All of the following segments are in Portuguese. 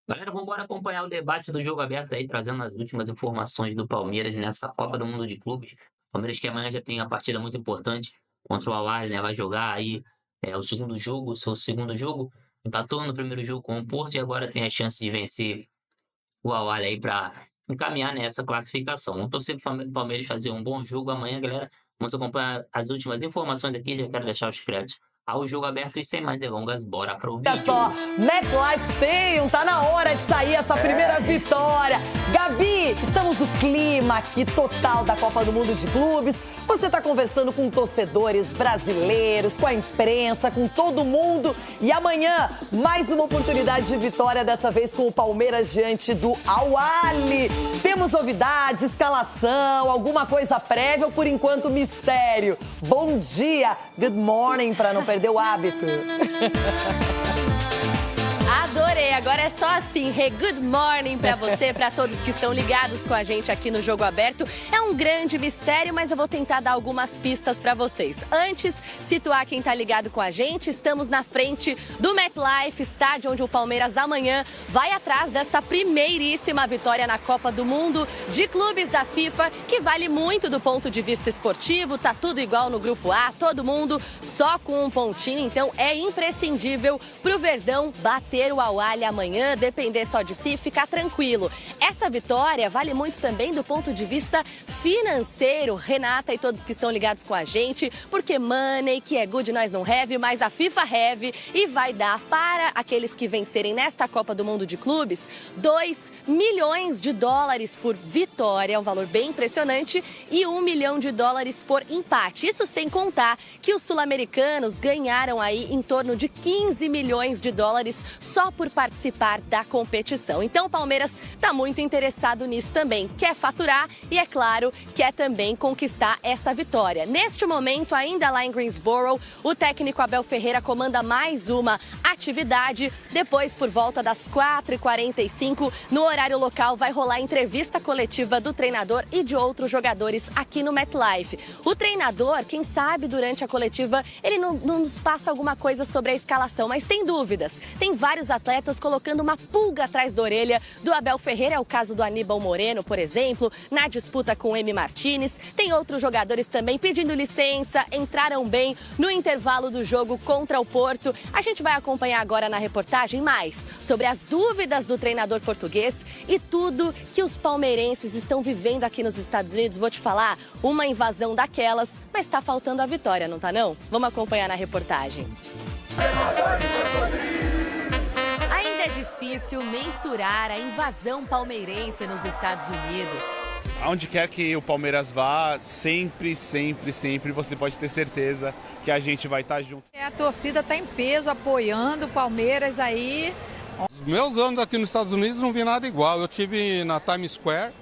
Galera, vamos embora acompanhar o debate do jogo aberto aí, trazendo as últimas informações do Palmeiras nessa Copa do Mundo de Clubes. Palmeiras que amanhã já tem uma partida muito importante contra o Al-Ahly, né? Vai jogar aí o segundo jogo, o seu segundo jogo. Empatou no primeiro jogo com o Porto e agora tem a chance de vencer o Al-Ahly aí para encaminhar nessa classificação. Vamos torcer para o Palmeiras fazer um bom jogo amanhã, galera. Vamos acompanhar as últimas informações aqui. Já quero deixar os créditos ao jogo aberto e sem mais delongas, bora pro Olha vídeo. só, MetLife Stadium, tá na hora de sair essa primeira vitória. Gabi, estamos no clima aqui total da Copa do Mundo de Clubes. Você tá conversando com torcedores brasileiros, com a imprensa, com todo mundo. E amanhã, mais uma oportunidade de vitória, dessa vez com o Palmeiras diante do Al-Ahly. Temos novidades, escalação, alguma coisa prévia ou por enquanto mistério? Bom dia, good morning, para não perder o hábito. Adorei, agora é só assim, good morning pra você, pra todos que estão ligados com a gente aqui no Jogo Aberto. É um grande mistério, mas eu vou tentar dar algumas pistas pra vocês. Antes, situar quem tá ligado com a gente, estamos na frente do MetLife, estádio onde o Palmeiras amanhã vai atrás desta primeiríssima vitória na Copa do Mundo de Clubes da FIFA, que vale muito do ponto de vista esportivo, tá tudo igual no Grupo A, todo mundo só com um pontinho, então é imprescindível pro Verdão bater o Al-Ahly amanhã, depender só de si, ficar tranquilo. Essa vitória vale muito também do ponto de vista financeiro, Renata e todos que estão ligados com a gente, porque money, que é good, nós não have, mas a FIFA have, e vai dar para aqueles que vencerem nesta Copa do Mundo de Clubes 2 milhões de dólares por vitória, um valor bem impressionante, e 1 milhão de dólares por empate. Isso sem contar que os sul-americanos ganharam aí em torno de 15 milhões de dólares só por participar da competição. Então o Palmeiras está muito interessado nisso também. Quer faturar e, é claro, quer também conquistar essa vitória. Neste momento, ainda lá em Greensboro, o técnico Abel Ferreira comanda mais uma atividade. Depois, por volta das 4h45, no horário local, vai rolar entrevista coletiva do treinador e de outros jogadores aqui no MetLife. O treinador, quem sabe, durante a coletiva, ele não nos passa alguma coisa sobre a escalação, mas tem dúvidas. Tem vários atletas colocando uma pulga atrás da orelha do Abel Ferreira, é o caso do Aníbal Moreno, por exemplo, na disputa com o Emi Martínez. Tem outros jogadores também pedindo licença, entraram bem no intervalo do jogo contra o Porto. A gente vai acompanhar agora na reportagem mais sobre as dúvidas do treinador português e tudo que os palmeirenses estão vivendo aqui nos Estados Unidos. Vou te falar, uma invasão daquelas, mas tá faltando a vitória, não tá não? Vamos acompanhar na reportagem. Ainda é difícil mensurar a invasão palmeirense nos Estados Unidos. Aonde quer que o Palmeiras vá, sempre você pode ter certeza que a gente vai estar junto. A torcida está em peso, apoiando o Palmeiras aí. Os meus anos aqui nos Estados Unidos não vi nada igual. Eu tive na Times Square,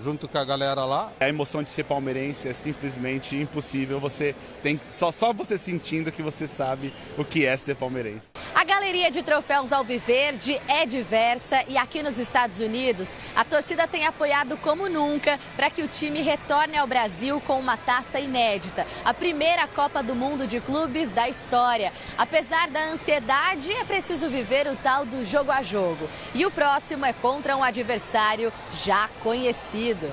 junto com a galera lá. A emoção de ser palmeirense é simplesmente impossível. Você tem que, só você sentindo que você sabe o que é ser palmeirense. A galeria de troféus alviverde é diversa e aqui nos Estados Unidos a torcida tem apoiado como nunca para que o time retorne ao Brasil com uma taça inédita, a primeira Copa do Mundo de Clubes da história. Apesar da ansiedade, é preciso viver o tal do jogo a jogo. E o próximo é contra um adversário já conhecido.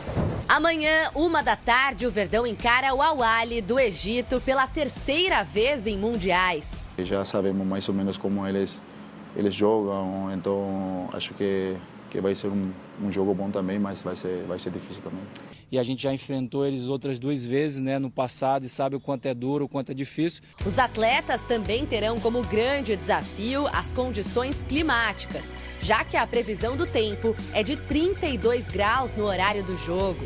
Amanhã, 1h da tarde, o Verdão encara o Al-Ahly do Egito pela terceira vez em mundiais. Já sabemos mais ou menos como eles jogam, então acho que vai ser um jogo bom também, mas vai ser difícil também. E a gente já enfrentou eles outras 2 vezes, né, no passado, e sabe o quanto é duro, o quanto é difícil. Os atletas também terão como grande desafio as condições climáticas, já que a previsão do tempo é de 32 graus no horário do jogo.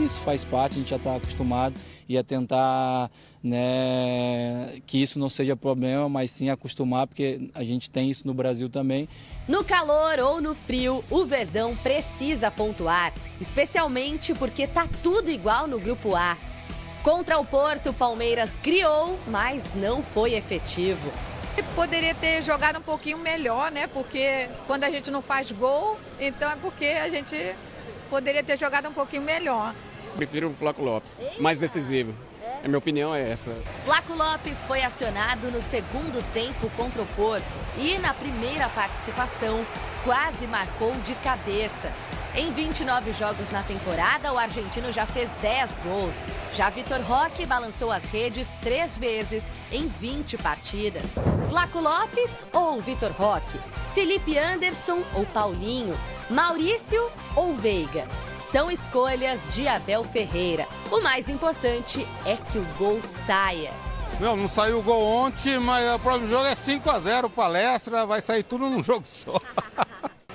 Isso faz parte, a gente já está acostumado e a tentar, né, que isso não seja problema, mas sim acostumar, porque a gente tem isso no Brasil também. No calor ou no frio, o Verdão precisa pontuar, especialmente porque tá tudo igual no Grupo A. Contra o Porto, o Palmeiras criou, mas não foi efetivo. Poderia ter jogado um pouquinho melhor, né? Porque quando a gente não faz gol, então é porque a gente poderia ter jogado um pouquinho melhor. Prefiro o Flávio Lopes, mais decisivo. A minha opinião é essa. Flaco Lopes foi acionado no segundo tempo contra o Porto e na primeira participação quase marcou de cabeça. Em 29 jogos na temporada, o argentino já fez 10 gols. Já Vitor Roque balançou as redes 3 vezes em 20 partidas. Flaco Lopes ou Vitor Roque? Felipe Anderson ou Paulinho? Maurício ou Veiga? São escolhas de Abel Ferreira. O mais importante é que o gol saia. Não saiu o gol ontem, mas o próximo jogo é 5-0, Palestra, vai sair tudo num jogo só.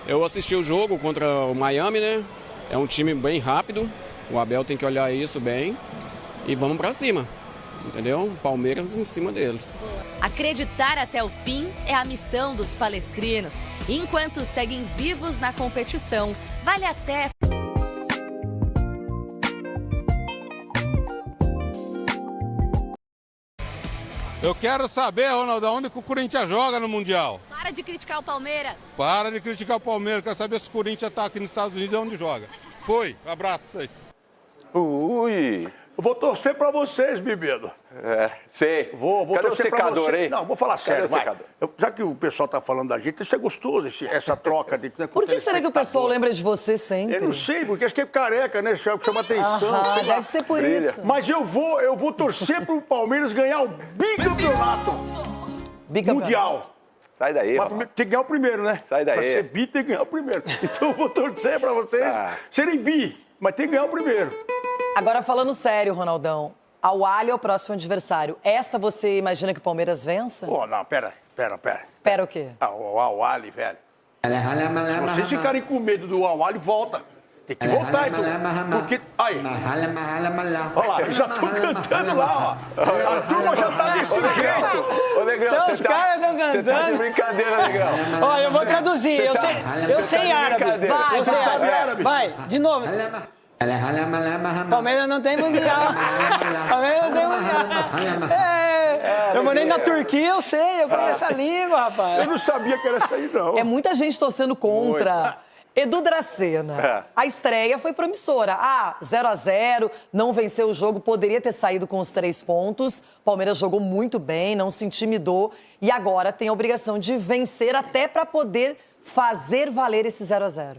Eu assisti o jogo contra o Miami, né? É um time bem rápido, o Abel tem que olhar isso bem e vamos pra cima, entendeu? Palmeiras em cima deles. Acreditar até o fim é a missão dos palestrinos. Enquanto seguem vivos na competição, vale até... Eu quero saber, Ronaldo, onde que o Corinthians joga no Mundial? Para de criticar o Palmeiras. Para de criticar o Palmeiras, quero saber se o Corinthians está aqui nos Estados Unidos e onde joga. Foi, um abraço pra vocês. Ui! Eu vou torcer pra vocês, bebedo. Sei. Vou Cadê torcer o secador pra vocês. aí? Não, vou falar sério, vai. Secador? Já que o pessoal tá falando da gente, isso é gostoso, essa troca de... Por que será que o pessoal lembra de você sempre? Eu não sei, porque acho que é careca, né? Chama atenção. Sei lá. Deve ser por isso. Mas eu vou torcer pro Palmeiras ganhar o bicampeonato mundial. Sai daí, Mas tem que ganhar o primeiro, né? Sai daí. Pra ser bi, tem que ganhar o primeiro. Então eu vou torcer pra vocês serem bi, mas tem que ganhar o primeiro. Agora, falando sério, Ronaldão, Al-Ahly é o próximo adversário. Essa você imagina que o Palmeiras vença? Não, pera. Pera o quê? O Al-Ahly, velho. Se vocês ficarem com medo do Al-Ahly, volta. Tem que voltar, então. Porque... Aí. Olha lá, eles já estão cantando lá, ó. A turma já tá desse jeito. Ô, Negrão, então, os caras estão cantando. Você tá de brincadeira, Negrão. Olha, eu vou traduzir. Eu sei árabe. Vai, você sabe árabe. Vai, de novo. Palmeiras não tem mundial. Palmeiras não tem mundial. Eu morei na Turquia, eu sei, eu conheço a língua, rapaz. Eu não sabia que era isso aí, não. É muita gente torcendo contra. Edu Dracena, a estreia foi promissora. 0-0, não venceu o jogo, poderia ter saído com os 3 pontos. Palmeiras jogou muito bem, não se intimidou. E agora tem a obrigação de vencer até para poder fazer valer esse 0-0.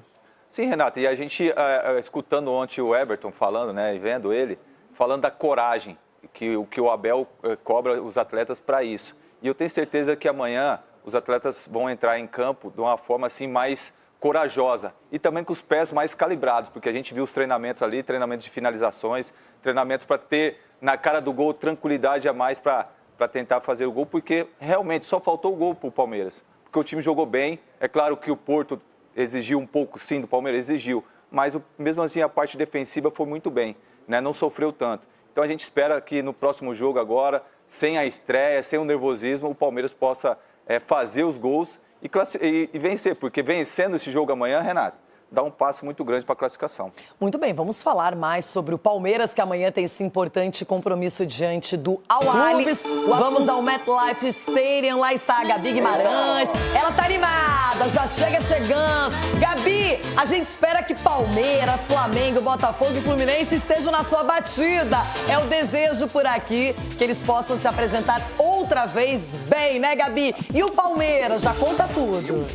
Sim, Renato, e a gente, escutando ontem o Everton falando, né, e vendo ele, falando da coragem, que o Abel cobra os atletas para isso. E eu tenho certeza que amanhã os atletas vão entrar em campo de uma forma assim mais corajosa e também com os pés mais calibrados, porque a gente viu os treinamentos ali, treinamentos de finalizações, treinamentos para ter na cara do gol tranquilidade a mais para tentar fazer o gol, porque realmente só faltou o gol para o Palmeiras, porque o time jogou bem. É claro que o Porto exigiu um pouco, sim, do Palmeiras, exigiu, mas mesmo assim a parte defensiva foi muito bem, né? Não sofreu tanto. Então a gente espera que no próximo jogo agora, sem a estreia, sem o nervosismo, o Palmeiras possa fazer os gols e vencer, porque vencendo esse jogo amanhã, Renato, dá um passo muito grande para a classificação. Muito bem, vamos falar mais sobre o Palmeiras, que amanhã tem esse importante compromisso diante do Al-Ahly. Vamos ao MetLife Stadium, lá está a Gabi Guimarães. Ela tá animada, já chegando. Gabi, a gente espera que Palmeiras, Flamengo, Botafogo e Fluminense estejam na sua batida. É o desejo por aqui que eles possam se apresentar outra vez bem, né, Gabi? E o Palmeiras, já conta tudo.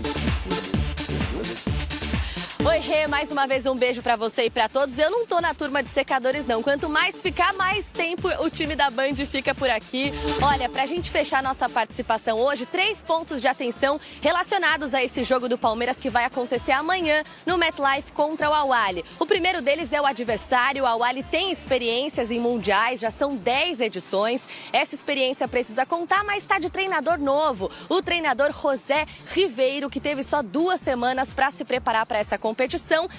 Oi, Rê, mais uma vez um beijo pra você e pra todos. Eu não tô na turma de secadores, não. Quanto mais ficar, mais tempo o time da Band fica por aqui. Olha, pra gente fechar nossa participação hoje, 3 pontos de atenção relacionados a esse jogo do Palmeiras que vai acontecer amanhã no MetLife contra o Al-Ahly. O primeiro deles é o adversário. O Al-Ahly tem experiências em mundiais, já são 10 edições. Essa experiência precisa contar, mas tá de treinador novo. O treinador José Ribeiro, que teve só 2 semanas pra se preparar pra essa competição,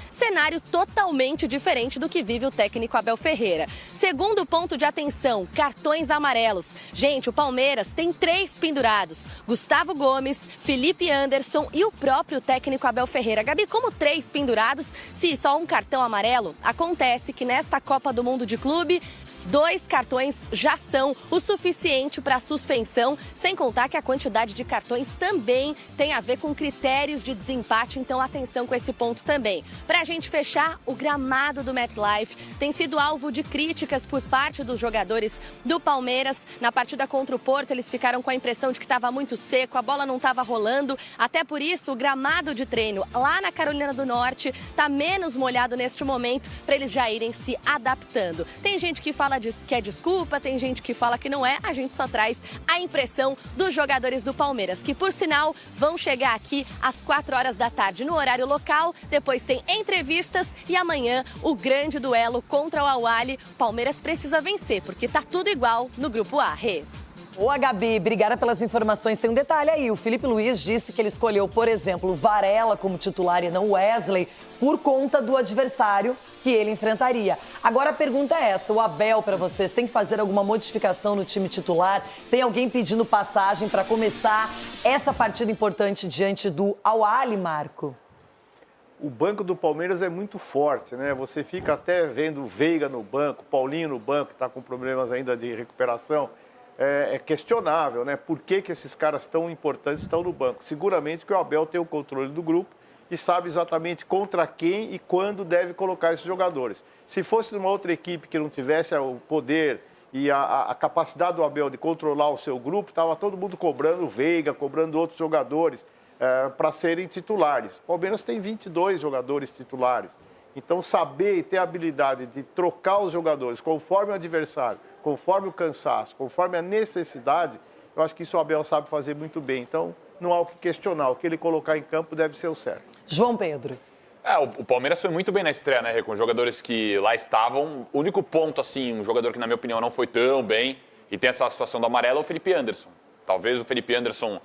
cenário totalmente diferente do que vive o técnico Abel Ferreira. Segundo ponto de atenção, cartões amarelos. Gente, o Palmeiras tem 3 pendurados: Gustavo Gomes, Felipe Anderson e o próprio técnico Abel Ferreira. Gabi, como 3 pendurados, se só um cartão amarelo? Acontece que nesta Copa do Mundo de Clube, 2 cartões já são o suficiente para suspensão, sem contar que a quantidade de cartões também tem a ver com critérios de desempate, então atenção com esse ponto também. também. Pra gente fechar, o gramado do MetLife tem sido alvo de críticas por parte dos jogadores do Palmeiras. Na partida contra o Porto, eles ficaram com a impressão de que estava muito seco, a bola não estava rolando. Até por isso, o gramado de treino lá na Carolina do Norte está menos molhado neste momento, para eles já irem se adaptando. Tem gente que fala que é desculpa, tem gente que fala que não é. A gente só traz a impressão dos jogadores do Palmeiras, que por sinal vão chegar aqui às 4 horas da tarde no horário local. Depois tem entrevistas e amanhã o grande duelo contra o Al-Ahly. Palmeiras precisa vencer, porque tá tudo igual no Grupo A. Rê. Boa, Gabi, obrigada pelas informações. Tem um detalhe aí, o Felipe Luiz disse que ele escolheu, por exemplo, o Varela como titular e não o Wesley, por conta do adversário que ele enfrentaria. Agora a pergunta é essa, o Abel, para vocês, tem que fazer alguma modificação no time titular? Tem alguém pedindo passagem para começar essa partida importante diante do Al-Ahly, Marco? O banco do Palmeiras é muito forte, né? Você fica até vendo o Veiga no banco, Paulinho no banco, que está com problemas ainda de recuperação. É questionável, né? Por que esses caras tão importantes estão no banco? Seguramente que o Abel tem o controle do grupo e sabe exatamente contra quem e quando deve colocar esses jogadores. Se fosse numa outra equipe que não tivesse o poder e a capacidade do Abel de controlar o seu grupo, estava todo mundo cobrando o Veiga, cobrando outros jogadores para serem titulares. O Palmeiras tem 22 jogadores titulares. Então, saber e ter a habilidade de trocar os jogadores conforme o adversário, conforme o cansaço, conforme a necessidade, eu acho que isso o Abel sabe fazer muito bem. Então, não há o que questionar. O que ele colocar em campo deve ser o certo. João Pedro. O Palmeiras foi muito bem na estreia, né, com os jogadores que lá estavam. O único ponto, assim, um jogador que, na minha opinião, não foi tão bem, e tem essa situação do amarelo, é o Felipe Anderson. Talvez o Felipe Anderson...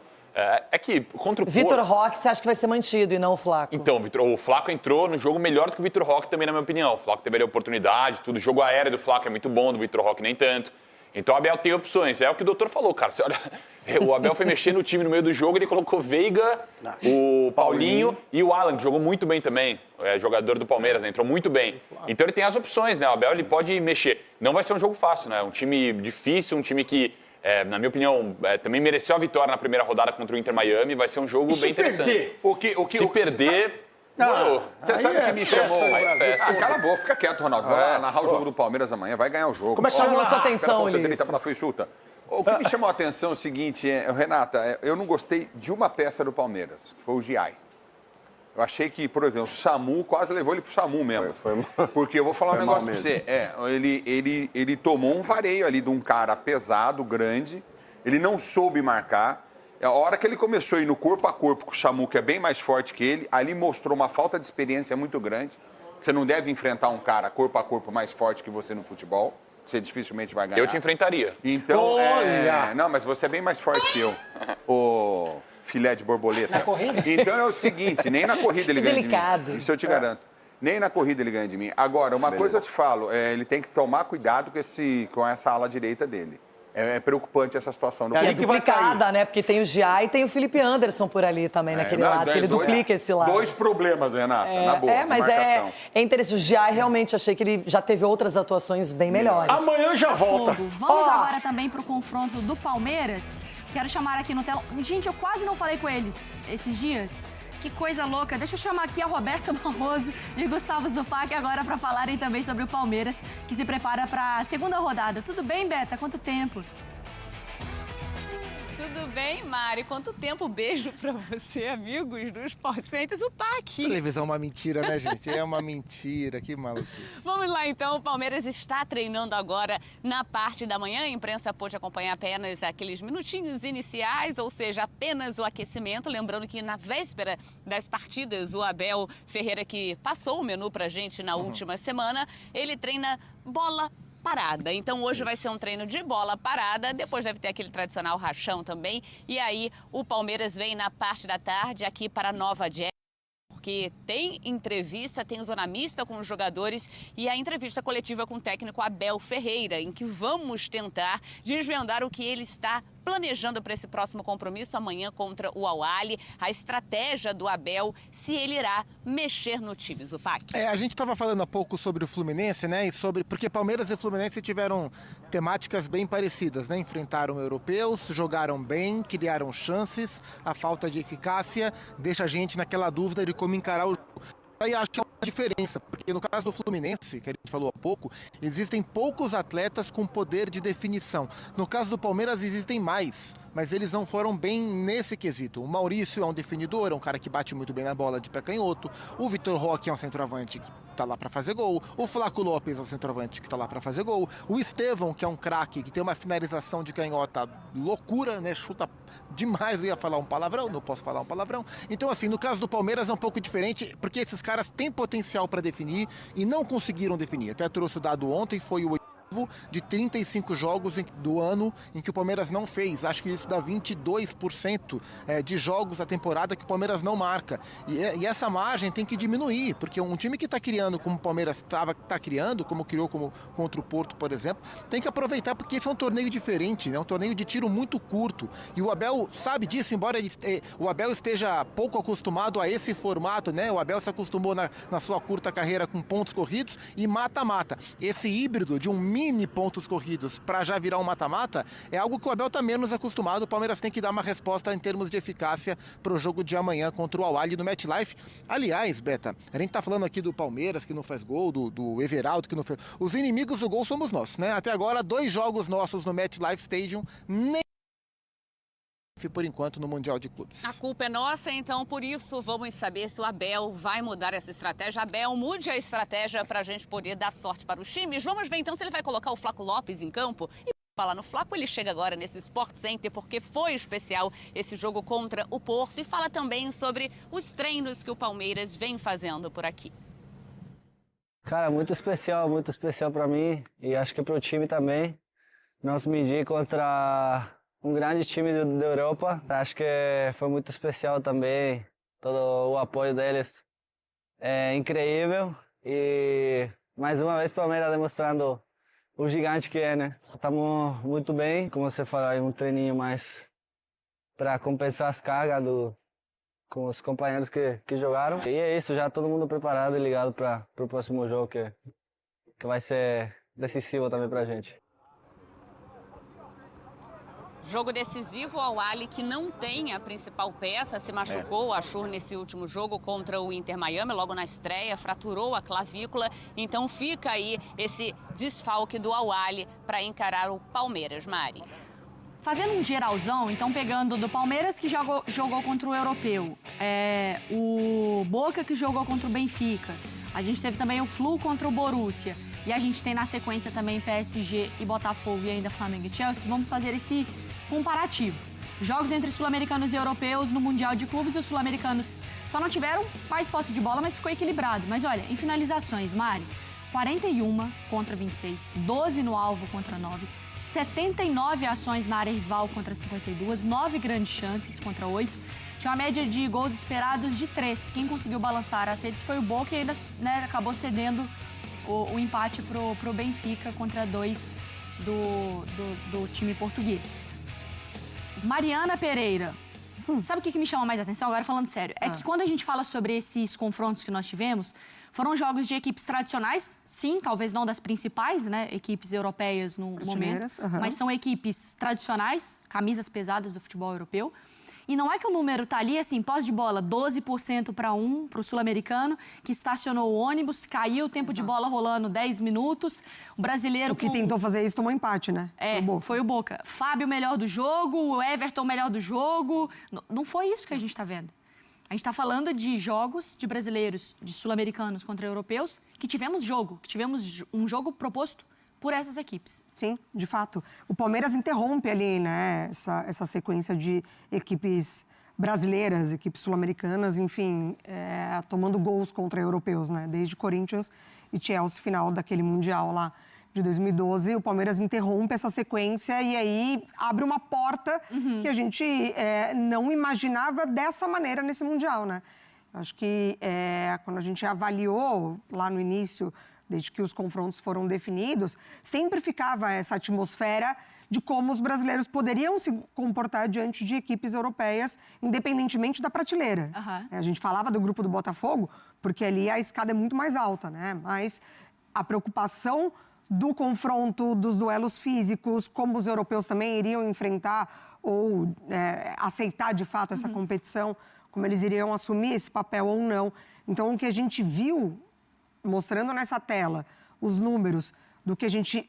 É que contra o Vitor Roque, você acha que vai ser mantido e não o Flaco? Então, o Flaco entrou no jogo melhor do que o Vitor Roque também, na minha opinião. O Flaco teve a oportunidade, tudo. O jogo aéreo do Flaco é muito bom, do Vitor Roque nem tanto. Então, o Abel tem opções. É o que o doutor falou, cara. Você olha, o Abel foi mexer no time no meio do jogo, ele colocou Veiga, o Paulinho e o Alan, que jogou muito bem também. É jogador do Palmeiras, né? Entrou muito bem. Então, ele tem as opções, né? O Abel ele pode mexer. Não vai ser um jogo fácil, né? Um time difícil, um time que... na minha opinião, também mereceu a vitória na primeira rodada contra o Inter Miami. Vai ser um jogo bem interessante. Se perder... Você sabe o que me chamou? Cala a boca, fica quieto, Ronaldo. Vai lá narrar o jogo do Palmeiras amanhã, vai ganhar o jogo. Como é que chamou a sua atenção, Ulisses? O que me chamou a atenção é o seguinte, Renata, eu não gostei de uma peça do Palmeiras, que foi o Giai. Eu achei que, por exemplo, o Samu quase levou ele pro Samu mesmo. Porque eu vou falar um negócio pra você. Ele tomou um vareio ali de um cara pesado, grande. Ele não soube marcar. A hora que ele começou a ir no corpo a corpo com o Samu, que é bem mais forte que ele, ali mostrou uma falta de experiência muito grande. Você não deve enfrentar um cara corpo a corpo mais forte que você no futebol. Você dificilmente vai ganhar. Eu te enfrentaria. Então, não, mas você é bem mais forte que eu. Filé de borboleta. Na corrida? Então é o seguinte, nem na corrida ele ganha de mim. Isso eu te garanto. Nem na corrida ele ganha de mim. Agora, uma coisa eu te falo, ele tem que tomar cuidado com essa ala direita dele. É preocupante essa situação do Palmeiras. É complicada, né? Porque tem o Giai e tem o Felipe Anderson por ali também, naquele lado, que ele duplica esse lado. 2 problemas, Renata, na boa, mas é interessante. O Giai, realmente, achei que ele já teve outras atuações bem melhores. Amanhã já volta. Vamos agora também para o confronto do Palmeiras. Quero chamar aqui no tela... Gente, eu quase não falei com eles esses dias. Que coisa louca. Deixa eu chamar aqui a Roberta Barroso e Gustavo Zupac agora para falarem também sobre o Palmeiras, que se prepara para a segunda rodada. Tudo bem, Beta? Quanto tempo? Tudo bem, Mari? Quanto tempo? Beijo pra você, amigos do Sport Center Zupac. Televisão é uma mentira, né, gente? É uma mentira, que maluquice. Vamos lá, então. O Palmeiras está treinando agora na parte da manhã. A imprensa pôde acompanhar apenas aqueles minutinhos iniciais, ou seja, apenas o aquecimento. Lembrando que na véspera das partidas, o Abel Ferreira, que passou o menu pra gente na última semana, ele treina bola parada. Então hoje vai ser um treino de bola parada, depois deve ter aquele tradicional rachão também. E aí o Palmeiras vem na parte da tarde aqui para Nova Jersey, porque tem entrevista, tem zona mista com os jogadores e a entrevista coletiva com o técnico Abel Ferreira, em que vamos tentar desvendar o que ele está planejando para esse próximo compromisso amanhã contra o Al-Ahly, a estratégia do Abel, se ele irá mexer no time, Zupac. A gente estava falando há pouco sobre o Fluminense, né? Porque Palmeiras e Fluminense tiveram temáticas bem parecidas, né? Enfrentaram europeus, jogaram bem, criaram chances, a falta de eficácia deixa a gente naquela dúvida de como encarar o jogo. Aí acho que é uma diferença, porque no caso do Fluminense, que a gente falou há pouco, existem poucos atletas com poder de definição. No caso do Palmeiras existem mais, mas eles não foram bem nesse quesito. O Maurício é um definidor, é um cara que bate muito bem na bola de pé canhoto. O Vitor Roque é um centroavante que tá lá para fazer gol. O Flaco Lopes é um centroavante que tá lá para fazer gol. O Estevão, que é um craque, que tem uma finalização de canhota loucura, né? Chuta demais, eu ia falar um palavrão, não posso falar um palavrão. Então, assim, no caso do Palmeiras é um pouco diferente, porque esses caras têm potencial para definir e não conseguiram definir. Até trouxe o dado ontem, foi o de 35 jogos do ano em que o Palmeiras não fez. Acho que isso dá 22% de jogos da temporada que o Palmeiras não marca. E essa margem tem que diminuir, porque um time que está criando como o Palmeiras está criando, como criou contra o Porto, por exemplo, tem que aproveitar, porque esse é um torneio diferente, é um torneio de tiro muito curto. E o Abel sabe disso, embora o Abel esteja pouco acostumado a esse formato, né? O Abel se acostumou na sua curta carreira com pontos corridos e mata-mata. Esse híbrido de um mini pontos corridos para já virar um mata-mata é algo que o Abel está menos acostumado. O Palmeiras tem que dar uma resposta em termos de eficácia para o jogo de amanhã contra o Al-Ahly no MetLife. Aliás, Beta, a gente está falando aqui do Palmeiras que não faz gol, do Everaldo que não fez. Os inimigos do gol somos nós, né? Até agora 2 jogos nossos no MetLife Stadium, nem por enquanto no Mundial de Clubes. A culpa é nossa, então por isso vamos saber se o Abel vai mudar essa estratégia. Abel, mude a estratégia para a gente poder dar sorte para os times. Vamos ver então se ele vai colocar o Flaco Lopes em campo. E falar no Flaco, ele chega agora nesse Sport Center porque foi especial esse jogo contra o Porto e fala também sobre os treinos que o Palmeiras vem fazendo por aqui. Cara, muito especial para mim e acho que para o time também. Nós medir contra um grande time da Europa. Acho que foi muito especial também, todo o apoio deles é incrível e mais uma vez o Palmeiras demonstrando o gigante que é, né? Estamos muito bem, como você falou, um treininho mais para compensar as cargas com os companheiros que jogaram. E é isso, já todo mundo preparado e ligado para o próximo jogo que vai ser decisivo também para a gente. Jogo decisivo ao Al-Ahly, que não tem a principal peça, se machucou o Achur nesse último jogo contra o Inter Miami, logo na estreia, fraturou a clavícula, então fica aí esse desfalque do Al-Ahly para encarar o Palmeiras, Mari. Fazendo um geralzão, então pegando do Palmeiras que jogou contra o Europeu, o Boca que jogou contra o Benfica, a gente teve também o Flu contra o Borussia, e a gente tem na sequência também PSG e Botafogo e ainda Flamengo e Chelsea. Vamos fazer esse comparativo. Jogos entre sul-americanos e europeus no Mundial de Clubes, e os sul-americanos só não tiveram mais posse de bola, mas ficou equilibrado. Mas olha, em finalizações, Mari, 41 contra 26, 12 no alvo contra 9, 79 ações na área rival contra 52, 9 grandes chances contra 8. Tinha uma média de gols esperados de 3. Quem conseguiu balançar as redes foi o Boca e ainda acabou cedendo o empate pro Benfica contra 2 do time português. Mariana Pereira. Sabe o que me chama mais a atenção, agora falando sério? É que quando a gente fala sobre esses confrontos que nós tivemos, foram jogos de equipes tradicionais, sim, talvez não das principais, né, equipes europeias no momento, mas são equipes tradicionais, camisas pesadas do futebol europeu. E não é que o número tá ali, assim, posse de bola, 12% para o sul-americano, que estacionou o ônibus, caiu o tempo de bola rolando 10 minutos. O brasileiro... O que tentou fazer isso tomou empate, né? Foi o Boca. Fábio melhor do jogo, o Everton melhor do jogo. Não foi isso que a gente tá vendo. A gente tá falando de jogos de brasileiros, de sul-americanos contra europeus, que tivemos um jogo proposto por essas equipes. Sim, de fato. O Palmeiras interrompe ali, né, essa sequência de equipes brasileiras, equipes sul-americanas, enfim, tomando gols contra europeus, né, desde Corinthians e Chelsea, final daquele Mundial lá de 2012, o Palmeiras interrompe essa sequência e aí abre uma porta que a gente não imaginava dessa maneira nesse Mundial, né? Acho que quando a gente avaliou lá no início, desde que os confrontos foram definidos, sempre ficava essa atmosfera de como os brasileiros poderiam se comportar diante de equipes europeias, independentemente da prateleira. A gente falava do grupo do Botafogo, porque ali a escada é muito mais alta, né? Mas a preocupação do confronto, dos duelos físicos, como os europeus também iriam enfrentar ou aceitar, de fato, essa competição como eles iriam assumir esse papel ou não. Então, o que a gente viu, mostrando nessa tela os números do que a gente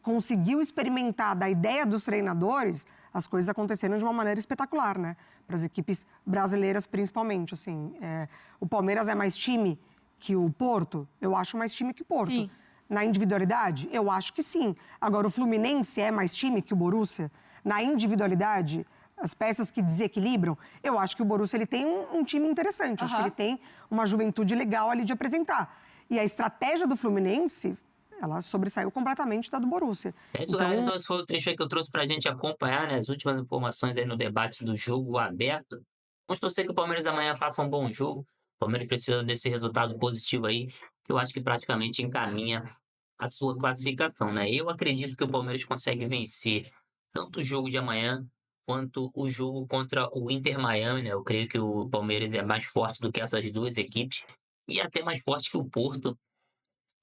conseguiu experimentar da ideia dos treinadores, as coisas aconteceram de uma maneira espetacular, né? Para as equipes brasileiras, principalmente, assim. O Palmeiras é mais time que o Porto? Eu acho mais time que o Porto. Sim. Na individualidade? Eu acho que sim. Agora, o Fluminense é mais time que o Borussia? Na individualidade, as peças que desequilibram, eu acho que o Borussia ele tem um time interessante. Acho que ele tem uma juventude legal ali de apresentar. E a estratégia do Fluminense, ela sobressaiu completamente da do Borussia. Então, esse foi o trecho aí que eu trouxe pra gente acompanhar, né? As últimas informações aí no debate do jogo aberto. Vamos torcer que o Palmeiras amanhã faça um bom jogo. O Palmeiras precisa desse resultado positivo aí, que eu acho que praticamente encaminha a sua classificação, né? Eu acredito que o Palmeiras consegue vencer tanto o jogo de amanhã quanto o jogo contra o Inter Miami, né? Eu creio que o Palmeiras é mais forte do que essas duas equipes e até mais forte que o Porto.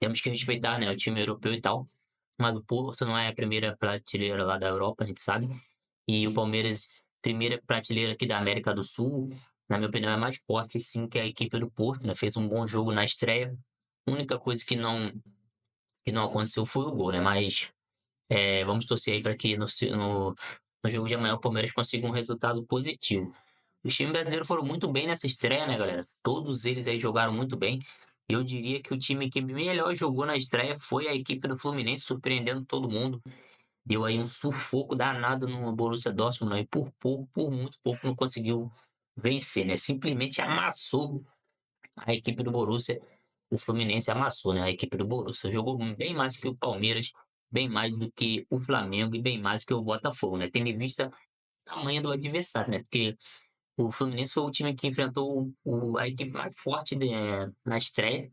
Temos que respeitar, né, o time europeu e tal, mas o Porto não é a primeira prateleira lá da Europa, a gente sabe, e o Palmeiras, primeira prateleira aqui da América do Sul, na minha opinião, é mais forte sim que a equipe do Porto, né? Fez um bom jogo na estreia. A única coisa que não aconteceu foi o gol, né? Mas vamos torcer aí para que no jogo de amanhã o Palmeiras consiga um resultado positivo. Os times brasileiros foram muito bem nessa estreia, né, galera? Todos eles aí jogaram muito bem. Eu diria que o time que melhor jogou na estreia foi a equipe do Fluminense, surpreendendo todo mundo. Deu aí um sufoco danado no Borussia Dortmund, né? E por muito pouco, não conseguiu vencer, né? Simplesmente amassou a equipe do Borussia. O Fluminense amassou, né? A equipe do Borussia. Jogou bem mais do que o Palmeiras, bem mais do que o Flamengo e bem mais do que o Botafogo, né? Tendo em vista o tamanho do adversário, né? Porque o Fluminense foi o time que enfrentou a equipe mais forte na estreia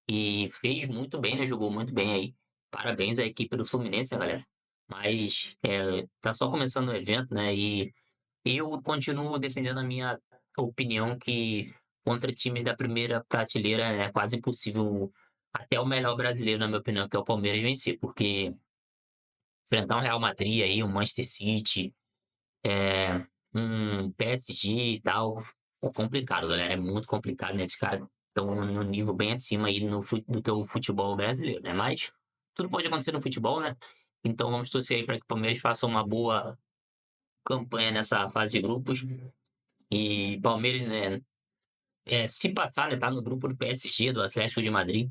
e fez muito bem, né? Jogou muito bem aí. Parabéns à equipe do Fluminense, né, galera? Mas tá só começando o evento, né? E eu continuo defendendo a minha opinião que contra times da primeira prateleira é quase impossível até o melhor brasileiro, na minha opinião, que é o Palmeiras, vencer. Porque enfrentar um Real Madrid aí, um Manchester City, um PSG e tal, é complicado, galera. É muito complicado, né? Esses caras estão num nível bem acima aí do que o futebol brasileiro, né? Mas tudo pode acontecer no futebol, né? Então vamos torcer aí para que o Palmeiras faça uma boa campanha nessa fase de grupos. E Palmeiras, né? Se passar, né? Tá no grupo do PSG, do Atlético de Madrid.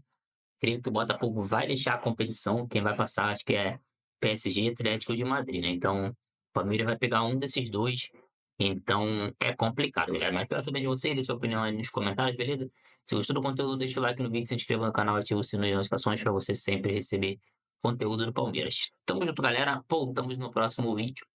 Creio que o Botafogo vai deixar a competição. Quem vai passar, acho que é PSG e Atlético de Madrid, né? Então o Palmeiras vai pegar um desses dois. Então é complicado, galera. Mas quero saber de você, deixa sua opinião aí nos comentários, beleza? Se gostou do conteúdo, deixa o like no vídeo, se inscreva no canal, ativa o sino de notificações para você sempre receber conteúdo do Palmeiras. Tamo junto, galera. Voltamos no próximo vídeo.